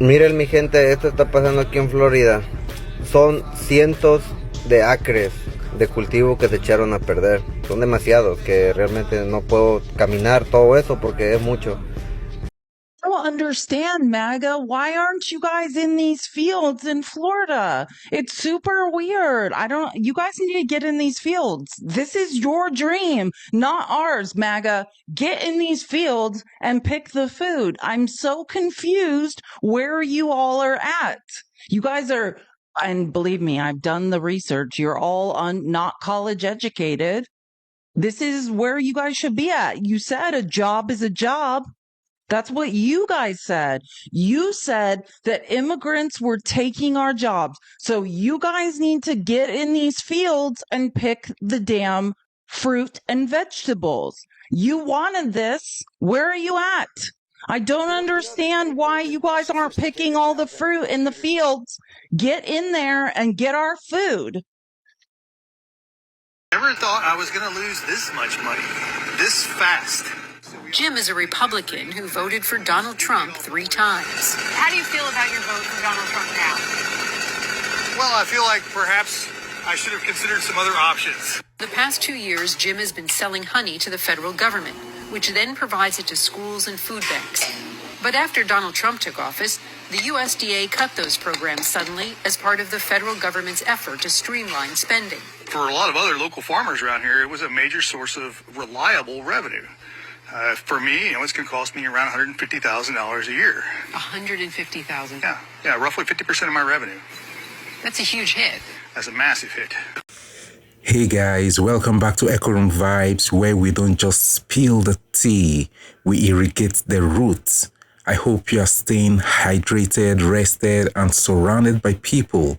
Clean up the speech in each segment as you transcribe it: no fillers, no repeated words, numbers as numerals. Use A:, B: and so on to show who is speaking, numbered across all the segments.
A: Miren mi gente, esto está pasando aquí en Florida. Son cientos de acres de cultivo que se echaron a perder. Son demasiados que realmente no puedo caminar todo eso porque es mucho.
B: I don't understand, MAGA. Why aren't you guys in these fields in Florida? It's super weird. You guys need to get in these fields. This is your dream, not ours, MAGA. Get in these fields and pick the food. I'm so confused where you all are at. You guys are, and believe me, I've done the research. You're all not college educated. This is where you guys should be at. You said a job is a job. That's what you guys said. You said that immigrants were taking our jobs. So you guys need to get in these fields and pick the damn fruit and vegetables. You wanted this. Where are you at? I don't understand why you guys aren't picking all the fruit in the fields. Get in there and get our food.
C: Never thought I was going to lose this much money this fast.
D: Jim is a Republican who voted for Donald Trump 3 times.
E: How do you feel about your vote for Donald Trump now?
C: Well, I feel like perhaps I should have considered some other options.
D: The past 2 years, Jim has been selling honey to the federal government, which then provides it to schools and food banks. But after Donald Trump took office, the USDA cut those programs suddenly as part of the federal government's effort to streamline spending.
C: For a lot of other local farmers around here, it was a major source of reliable revenue. For me, it's going to cost me around $150,000 a year.
D: $150,000.
C: Yeah, roughly 50% of my revenue.
D: That's a huge hit.
C: That's a massive hit.
F: Hey guys, welcome back to Echo Room Vibes, where we don't just spill the tea, we irrigate the roots. I hope you are staying hydrated, rested, and surrounded by people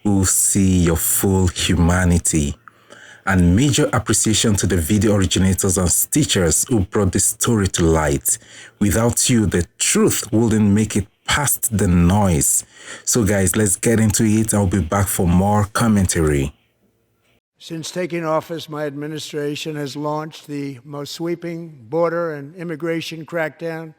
F: who see your full humanity. And major appreciation to the video originators and stitchers who brought this story to light. Without you, the truth wouldn't make it past the noise. So guys, let's get into it. I'll be back for more commentary.
G: Since taking office, my administration has launched the most sweeping border and immigration crackdown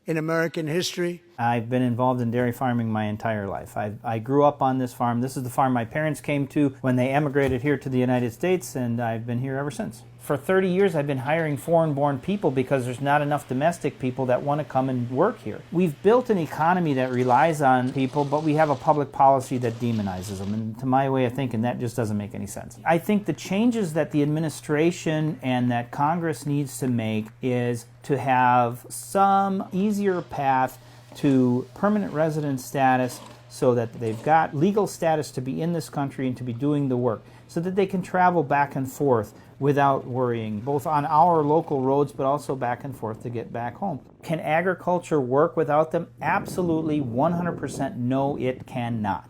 G: in American history.
H: I've been involved in dairy farming my entire life. I grew up on this farm. This is the farm my parents came to when they emigrated here to the United States, and I've been here ever since. For 30 years, I've been hiring foreign-born people because there's not enough domestic people that want to come and work here. We've built an economy that relies on people, but we have a public policy that demonizes them. And to my way of thinking, that just doesn't make any sense. I think the changes that the administration and that Congress needs to make is to have some easier path to permanent resident status so that they've got legal status to be in this country and to be doing the work, so that they can travel back and forth without worrying, both on our local roads but also back and forth to get back home. Can agriculture work without them? Absolutely, 100% no, it cannot.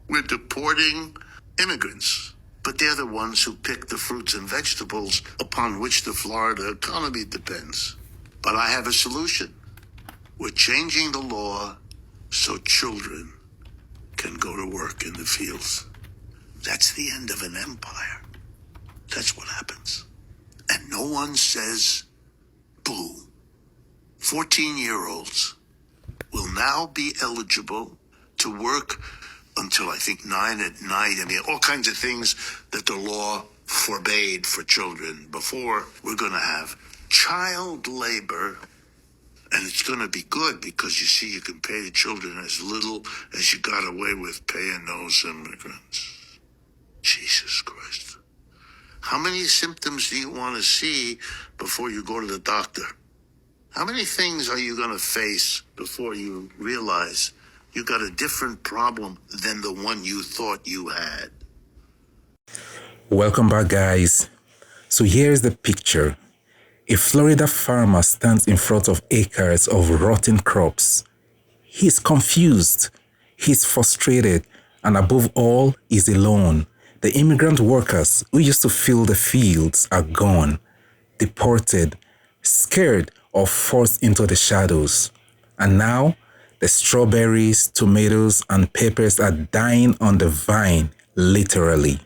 I: We're deporting immigrants, but they're the ones who pick the fruits and vegetables upon which the Florida economy depends. But I have a solution. We're changing the law so children can go to work in the fields. That's the end of an empire. That's what happens. And no one says boo. 14-year-olds will now be eligible to work until I think 9 at night. I mean, all kinds of things that the law forbade for children before. We're going to have child labor. And it's going to be good because, you see, you can pay the children as little as you got away with paying those immigrants. Jesus Christ. How many symptoms do you want to see before you go to the doctor? How many things are you going to face before you realize you got a different problem than the one you thought you had?
F: Welcome back, guys. So here's the picture. A Florida farmer stands in front of acres of rotten crops. He's confused, he's frustrated, and above all, he's alone. The immigrant workers who used to fill the fields are gone, deported, scared, or forced into the shadows. And now, the strawberries, tomatoes, and peppers are dying on the vine, literally.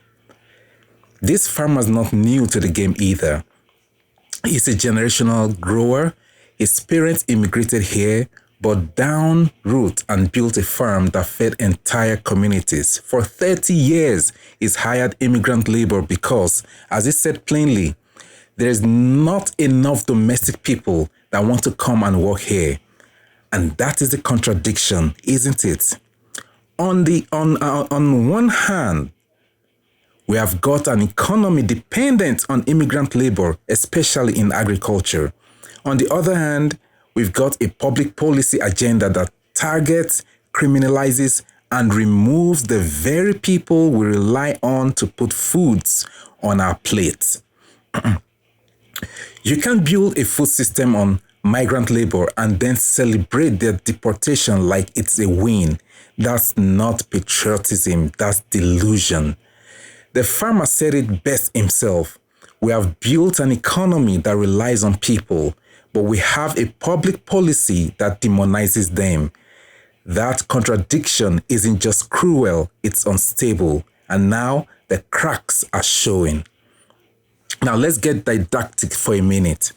F: This farmer's not new to the game either. He's a generational grower. His parents immigrated here but down root and built a farm that fed entire communities. For 30 years, he's hired immigrant labor because, as he said plainly, there's not enough domestic people that want to come and work here. And that is the contradiction, isn't it? On one hand, we have got an economy dependent on immigrant labor, especially in agriculture. On the other hand, we've got a public policy agenda that targets, criminalizes, and removes the very people we rely on to put foods on our plates. You can't build a food system on migrant labor and then celebrate their deportation like it's a win. That's not patriotism, that's delusion. The farmer said it best himself. We have built an economy that relies on people, but we have a public policy that demonizes them. That contradiction isn't just cruel, it's unstable. And now the cracks are showing. Now let's get didactic for a minute.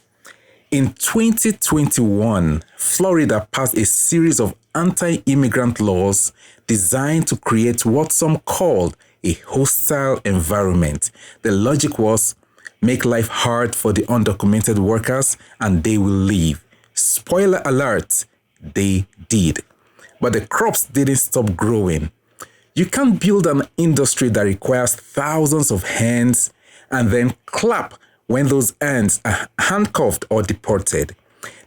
F: In 2021, Florida passed a series of anti-immigrant laws designed to create what some called a hostile environment. The logic was, make life hard for the undocumented workers and they will leave. Spoiler alert, they did. But the crops didn't stop growing. You can't build an industry that requires thousands of hands and then clap when those hands are handcuffed or deported.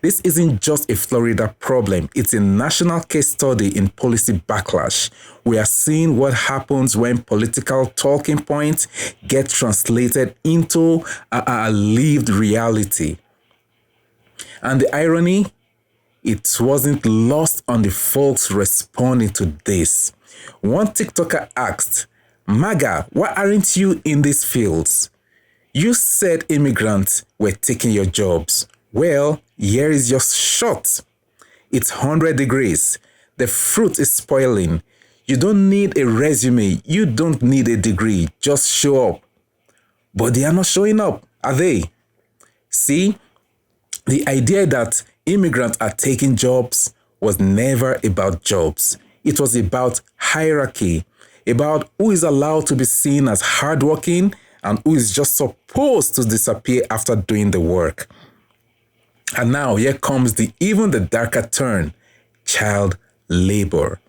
F: This isn't just a Florida problem, it's a national case study in policy backlash. We are seeing what happens when political talking points get translated into a lived reality. And the irony, it wasn't lost on the folks responding to this. One TikToker asked, "MAGA, why aren't you in these fields? You said immigrants were taking your jobs. Well, here is your shot. It's 100 degrees. The fruit is spoiling. You don't need a resume. You don't need a degree. Just show up." But they are not showing up, are they? See, the idea that immigrants are taking jobs was never about jobs. It was about hierarchy, about who is allowed to be seen as hardworking and who is just supposed to disappear after doing the work. And now here comes even the darker turn, child labor.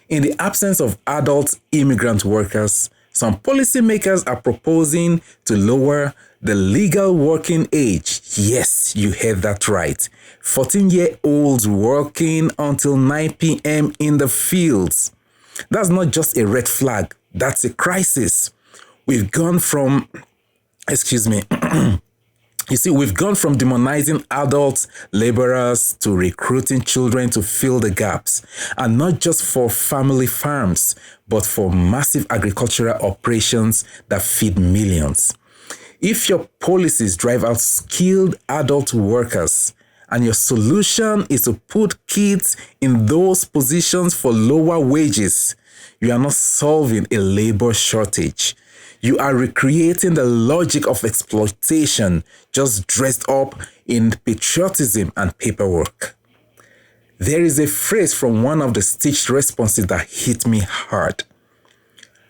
F: In the absence of adult immigrant workers, some policymakers are proposing to lower the legal working age. Yes, you heard that right. 14-year-olds working until 9 p.m. in the fields. That's not just a red flag, that's a crisis. We've gone from, we've gone from demonizing adult laborers to recruiting children to fill the gaps, and not just for family farms, but for massive agricultural operations that feed millions. If your policies drive out skilled adult workers, and your solution is to put kids in those positions for lower wages, you are not solving a labor shortage. You are recreating the logic of exploitation, just dressed up in patriotism and paperwork. There is a phrase from one of the stitched responses that hit me hard.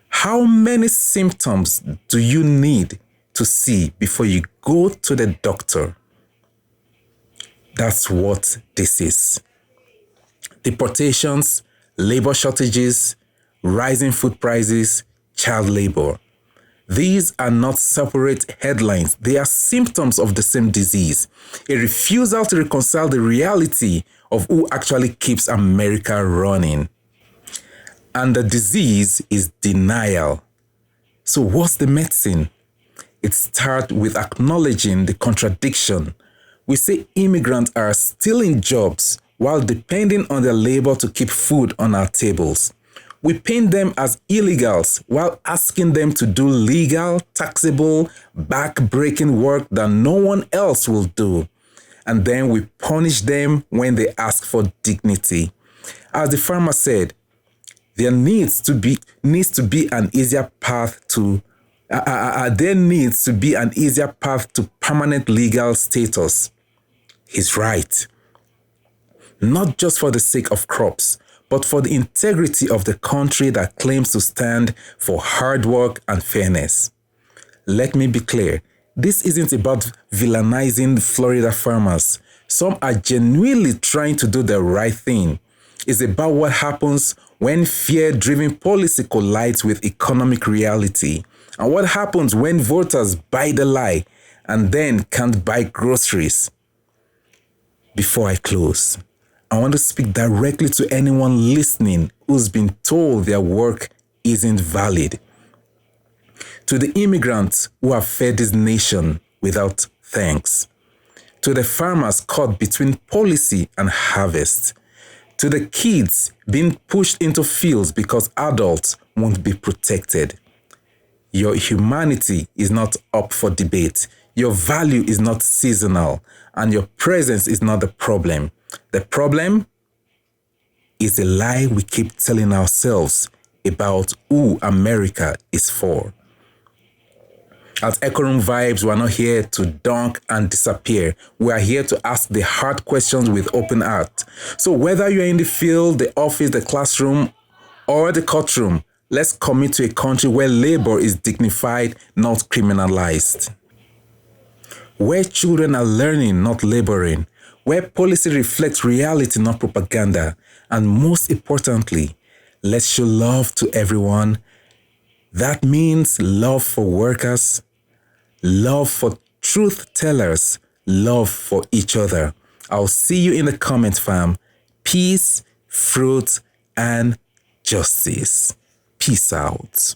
F: How many symptoms do you need to see before you go to the doctor? That's what this is. Deportations, labor shortages, rising food prices, child labor. These are not separate headlines. They are symptoms of the same disease. A refusal to reconcile the reality of who actually keeps America running. And the disease is denial. So what's the medicine? It starts with acknowledging the contradiction. We say immigrants are stealing jobs while depending on their labor to keep food on our tables. We paint them as illegals while asking them to do legal, taxable, back-breaking work that no one else will do. And then we punish them when they ask for dignity. As the farmer said, there needs to be an easier path to permanent legal status. He's right. not just for the sake of crops, but for the integrity of the country that claims to stand for hard work and fairness. Let me be clear, this isn't about villainizing Florida farmers. Some are genuinely trying to do the right thing. It's about what happens when fear-driven policy collides with economic reality, and what happens when voters buy the lie and then can't buy groceries. Before I close, I want to speak directly to anyone listening who's been told their work isn't valid. To the immigrants who have fed this nation without thanks. To the farmers caught between policy and harvest. To the kids being pushed into fields because adults won't be protected. Your humanity is not up for debate. Your value is not seasonal, and your presence is not the problem. The problem is the lie we keep telling ourselves about who America is for. At Echo Room Vibes, we're not here to dunk and disappear. We are here to ask the hard questions with open heart. So whether you're in the field, the office, the classroom, or the courtroom, let's commit to a country where labor is dignified, not criminalized. Where children are learning, not laboring. Where policy reflects reality, not propaganda. And most importantly, let's show love to everyone. That means love for workers, love for truth tellers, love for each other. I'll see you in the comments, fam. Peace, fruit, and justice. Peace out.